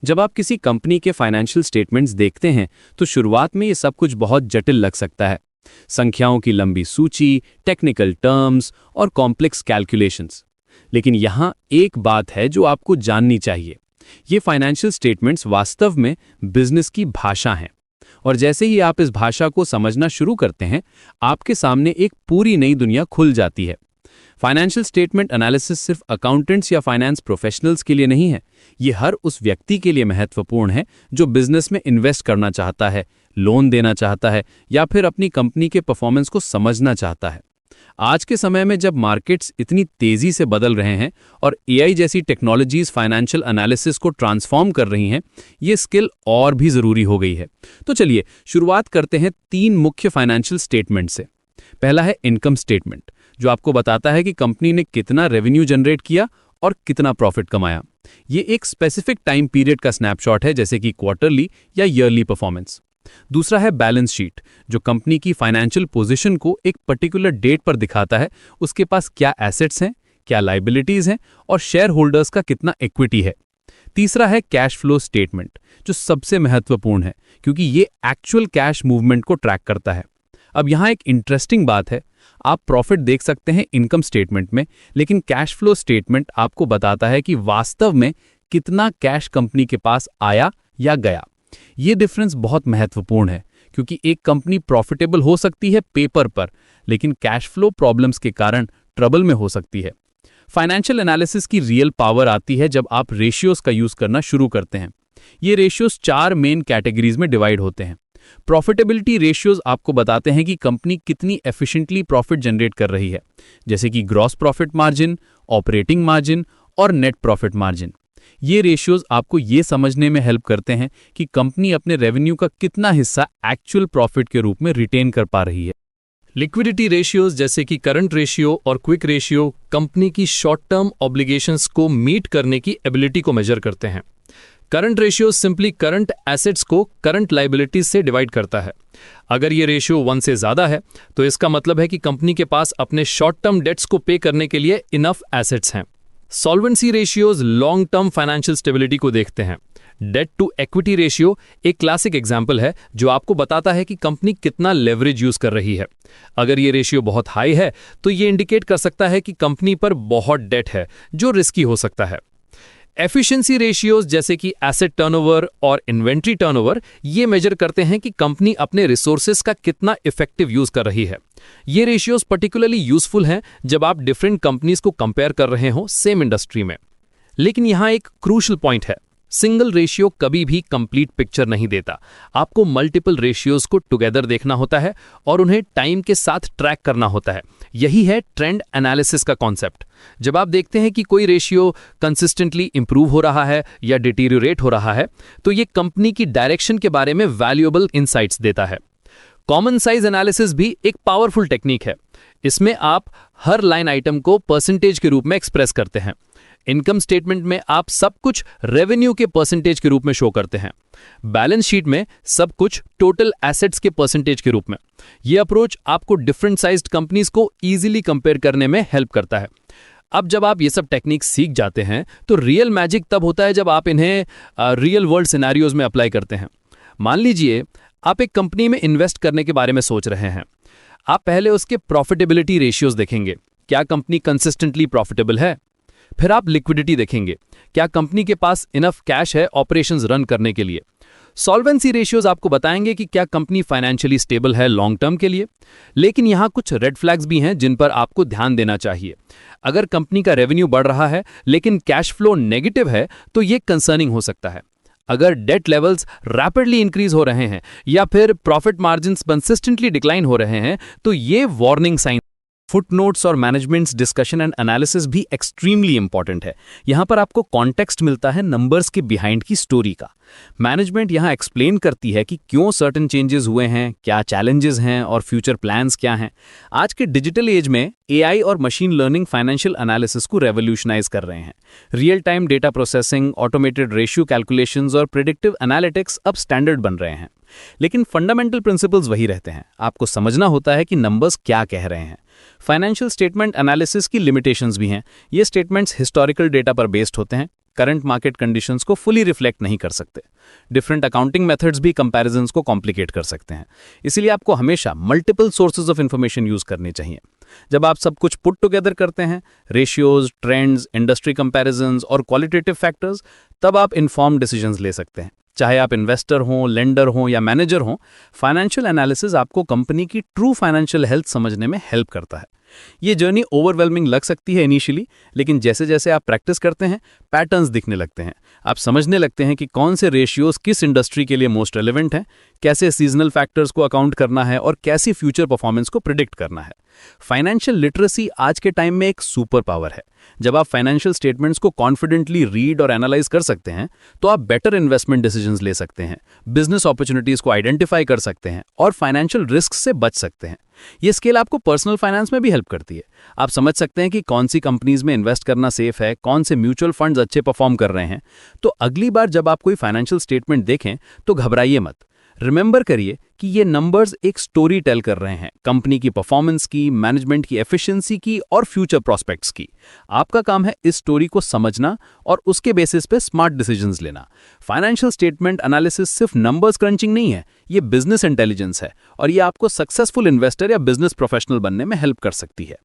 जब आप किसी कंपनी के फाइनेंशियल स्टेटमेंट्स देखते हैं तो शुरुआत में ये सब कुछ बहुत जटिल लग सकता है। संख्याओं की लंबी सूची, टेक्निकल टर्म्स और कॉम्प्लेक्स कैलकुलेशंस। लेकिन यहाँ एक बात है जो आपको जाननी चाहिए। ये फाइनेंशियल स्टेटमेंट्स वास्तव में बिजनेस की भाषा हैं। और जैसे ही आप इस भाषा को समझना शुरू करते हैं, आपके सामने एक पूरी नई दुनिया खुल जाती है। फाइनेंशियल स्टेटमेंट एनालिसिस सिर्फ अकाउंटेंट्स या फाइनेंस प्रोफेशनल्स के लिए नहीं है। ये हर उस व्यक्ति के लिए महत्वपूर्ण है जो बिजनेस में इन्वेस्ट करना चाहता है, लोन देना चाहता है या फिर अपनी कंपनी के परफॉर्मेंस को समझना चाहता है। आज के समय में जब मार्केट्स इतनी तेजी से बदल रहे हैं और एआई जैसी टेक्नोलॉजीज फाइनेंशियल एनालिसिस को ट्रांसफॉर्म कर रही हैं, ये स्किल और भी जरूरी हो गई है। तो चलिए शुरुआत करते हैं 3 मुख्य फाइनेंशियल स्टेटमेंट से। पहला है इनकम स्टेटमेंट, जो आपको बताता है कि कंपनी ने कितना रेवेन्यू जनरेट किया और कितना प्रॉफिट कमाया। ये एक स्पेसिफिक टाइम पीरियड का स्नैपशॉट है, जैसे कि क्वार्टरली या ईयरली परफॉर्मेंस। दूसरा है बैलेंस शीट, जो कंपनी की फाइनेंशियल पोजीशन को एक पर्टिकुलर डेट पर दिखाता है। उसके पास क्या एसेट्स हैं, क्या लायबिलिटीज हैं और शेयर होल्डर्स का कितना इक्विटी है। तीसरा है कैश फ्लो स्टेटमेंट, जो सबसे महत्वपूर्ण है क्योंकि ये एक्चुअल कैश मूवमेंट को ट्रैक करता है। अब यहाँ एक इंटरेस्टिंग बात है, आप प्रॉफिट देख सकते हैं इनकम स्टेटमेंट में, लेकिन कैश फ्लो स्टेटमेंट आपको बताता है कि वास्तव में कितना कैश कंपनी के पास आया या गया। ये डिफरेंस बहुत महत्वपूर्ण है क्योंकि एक कंपनी प्रॉफिटेबल हो सकती है पेपर पर, लेकिन कैश फ्लो प्रॉब्लम्स के कारण ट्रबल में हो सकती है। फाइनेंशियल एनालिसिस की रियल पावर आती है जब आप रेशियोज का यूज करना शुरू करते हैं। ये रेशियोज 4 मेन कैटेगरीज में डिवाइड होते हैं। प्रॉफिटेबिलिटी रेशियोज आपको बताते हैं कि कंपनी कितनी एफिशिएंटली प्रॉफिट जनरेट कर रही है, जैसे कि gross profit margin, operating margin और नेट प्रॉफिट मार्जिन। ये रेशियोज आपको ये समझने में हेल्प करते हैं कि कंपनी अपने रेवेन्यू का कितना हिस्सा एक्चुअल प्रॉफिट के रूप में रिटेन कर पा रही है। लिक्विडिटी रेशियोज जैसे कि करंट रेशियो और क्विक रेशियो कंपनी की शॉर्ट टर्म ऑब्लिगेशंस को मीट करने की एबिलिटी को मेजर करते हैं। Current ratio simply current assets को करंट लायबिलिटीज से डिवाइड करता है। अगर ये रेशियो 1 से ज्यादा है तो इसका मतलब है कि कंपनी के पास अपने शॉर्ट टर्म डेट्स को पे करने के लिए इनफ एसेट्स हैं। Solvency ratios long term financial stability को देखते हैं। डेट टू इक्विटी रेशियो एक क्लासिक एग्जांपल है जो आपको बताता है कि कंपनी कितना लेवरेज यूज कर रही है। अगर ये रेशियो बहुत हाई है तो ये इंडिकेट कर सकता है कि कंपनी पर बहुत डेट है जो रिस्की हो सकता है। एफिशिएंसी रेशियोज जैसे कि एसेट टर्नओवर और इन्वेंट्री टर्नओवर ये मेजर करते हैं कि कंपनी अपने रिसोर्सेज का कितना इफेक्टिव यूज कर रही है। ये रेशियोज पर्टिकुलरली यूजफुल हैं जब आप डिफरेंट कंपनीज को कंपेयर कर रहे हो सेम इंडस्ट्री में। लेकिन यहां एक क्रूशियल पॉइंट है, सिंगल रेशियो कभी भी कंप्लीट पिक्चर नहीं देता। आपको मल्टीपल रेशियोज को टुगेदर देखना होता है और उन्हें टाइम के साथ ट्रैक करना होता है। यही है ट्रेंड एनालिसिस का कॉन्सेप्ट। जब आप देखते हैं कि कोई रेशियो कंसिस्टेंटली इंप्रूव हो रहा है या डिटीरियोरेट हो रहा है, तो ये कंपनी की डायरेक्शन के बारे में वैल्यूएबल इनसाइट्स देता है। कॉमन साइज एनालिसिस भी एक पावरफुल टेक्निक है। इसमें आप हर लाइन आइटम को परसेंटेज के रूप में एक्सप्रेस करते हैं। इनकम स्टेटमेंट में आप सब कुछ रेवेन्यू के परसेंटेज के रूप में शो करते हैं। बैलेंस शीट में सब कुछ टोटल एसेट्स के परसेंटेज के रूप में। यह अप्रोच आपको डिफरेंट साइज्ड कंपनीज को इजीली कंपेयर करने में हेल्प करता है। अब जब आप ये सब टेक्निक सीख जाते हैं तो रियल मैजिक तब होता है जब आप इन्हें रियल वर्ल्ड सिनेरियोज में अप्लाई करते हैं। मान लीजिए आप एक कंपनी में इन्वेस्ट करने के बारे में सोच रहे हैं। आप पहले उसके प्रॉफिटेबिलिटी रेशियोज देखेंगे, क्या कंपनी कंसिस्टेंटली प्रॉफिटेबल है। फिर आप लिक्विडिटी देखेंगे, क्या कंपनी के पास इनफ कैश है ऑपरेशंस रन करने के लिए। सॉल्वेंसी रेशियोज आपको बताएंगे कि क्या कंपनी फाइनेंशियली स्टेबल है लॉन्ग टर्म के लिए। लेकिन यहां कुछ रेड फ्लैग्स भी हैं जिन पर आपको ध्यान देना चाहिए। अगर कंपनी का रेवेन्यू बढ़ रहा है लेकिन कैश फ्लो नेगेटिव है तो यह कंसर्निंग हो सकता है। अगर डेट लेवल्स रैपिडली इंक्रीज हो रहे हैं या फिर प्रॉफिट मार्जिन्स कंसिस्टेंटली डिक्लाइन हो रहे हैं तो ये वार्निंग साइन। फुटनोट्स और मैनेजमेंट्स डिस्कशन एंड एनालिसिस भी एक्सट्रीमली इंपॉर्टेंट है। यहां पर आपको कॉन्टेक्स्ट मिलता है नंबर्स के बिहाइंड की स्टोरी का। मैनेजमेंट यहां एक्सप्लेन करती है कि क्यों सर्टेन चेंजेस हुए हैं, क्या चैलेंजेस हैं और फ्यूचर प्लान्स क्या हैं। आज के डिजिटल एज में एआई और मशीन लर्निंग फाइनेंशियल एनालिसिस को रेवोल्यूशनाइज कर रहे हैं। Real time data processing, automated ratio calculations और प्रेडिक्टिव एनालिटिक्स अब स्टैंडर्ड बन रहे हैं। लेकिन फंडामेंटल प्रिंसिपल्स वही रहते हैं। आपको समझना होता है कि नंबर्स क्या कह रहे हैं। फाइनेंशियल स्टेटमेंट एनालिसिस की लिमिटेशंस भी हैं। ये स्टेटमेंट्स हिस्टोरिकल डेटा पर बेस्ड होते हैं, करंट मार्केट कंडीशंस को फुली रिफ्लेक्ट नहीं कर सकते। डिफरेंट अकाउंटिंग मेथड्स भी कंपैरिजंस को कॉम्प्लिकेट कर सकते हैं। इसीलिए आपको हमेशा multiple sources of information use करनी चाहिए। जब आप सब कुछ पुट टुगेदर करते हैं, रेशियोज, ट्रेंड्स, इंडस्ट्री कंपैरिजंस और क्वालिटेटिव फैक्टर्स, तब आप इन्फॉर्म्ड डिसीजंस ले सकते हैं। चाहे आप इन्वेस्टर हों, लेंडर हों या मैनेजर हों, फाइनेंशियल एनालिसिस आपको कंपनी की ट्रू फाइनेंशियल हेल्थ समझने में हेल्प करता है। ये जर्नी ओवरवेलमिंग लग सकती है इनिशियली, लेकिन जैसे जैसे आप प्रैक्टिस करते हैं, पैटर्न्स दिखने लगते हैं। आप समझने लगते हैं कि कौन से रेशियोज किस इंडस्ट्री के लिए मोस्ट रेलेवेंट हैं, कैसे सीजनल फैक्टर्स को अकाउंट करना है और कैसी फ्यूचर परफॉर्मेंस को प्रिडिक्ट करना है। फाइनेंशियल लिटरेसी आज के टाइम में एक सुपर पावर है। जब आप फाइनेंशियल स्टेटमेंट्स को कॉन्फिडेंटली रीड और एनालाइज कर सकते हैं, तो आप बेटर इन्वेस्टमेंट डिसीजंस ले सकते हैं, बिजनेस अपॉर्चुनिटीज को आइडेंटिफाई कर सकते हैं और फाइनेंशियल रिस्क से बच सकते हैं। ये स्किल आपको पर्सनल फाइनेंस में भी हेल्प करती है। आप समझ सकते हैं कि कौन सी कंपनीज में इन्वेस्ट करना सेफ है, कौन से म्यूचुअल फंड्स अच्छे परफॉर्म कर रहे हैं। तो अगली बार जब आप कोई फाइनेंशियल स्टेटमेंट देखें तो घबराइए मत। रिमेंबर करिए कि ये नंबर्स एक स्टोरी टेल कर रहे हैं, कंपनी की परफॉर्मेंस की, मैनेजमेंट की एफिशिएंसी की और फ्यूचर प्रोस्पेक्ट्स की। आपका काम है इस स्टोरी को समझना और उसके बेसिस पे स्मार्ट डिसीजंस लेना। फाइनेंशियल स्टेटमेंट एनालिसिस सिर्फ नंबर्स क्रंचिंग नहीं है, ये बिजनेस इंटेलिजेंस है और ये आपको सक्सेसफुल इन्वेस्टर या बिजनेस प्रोफेशनल बनने में हेल्प कर सकती है।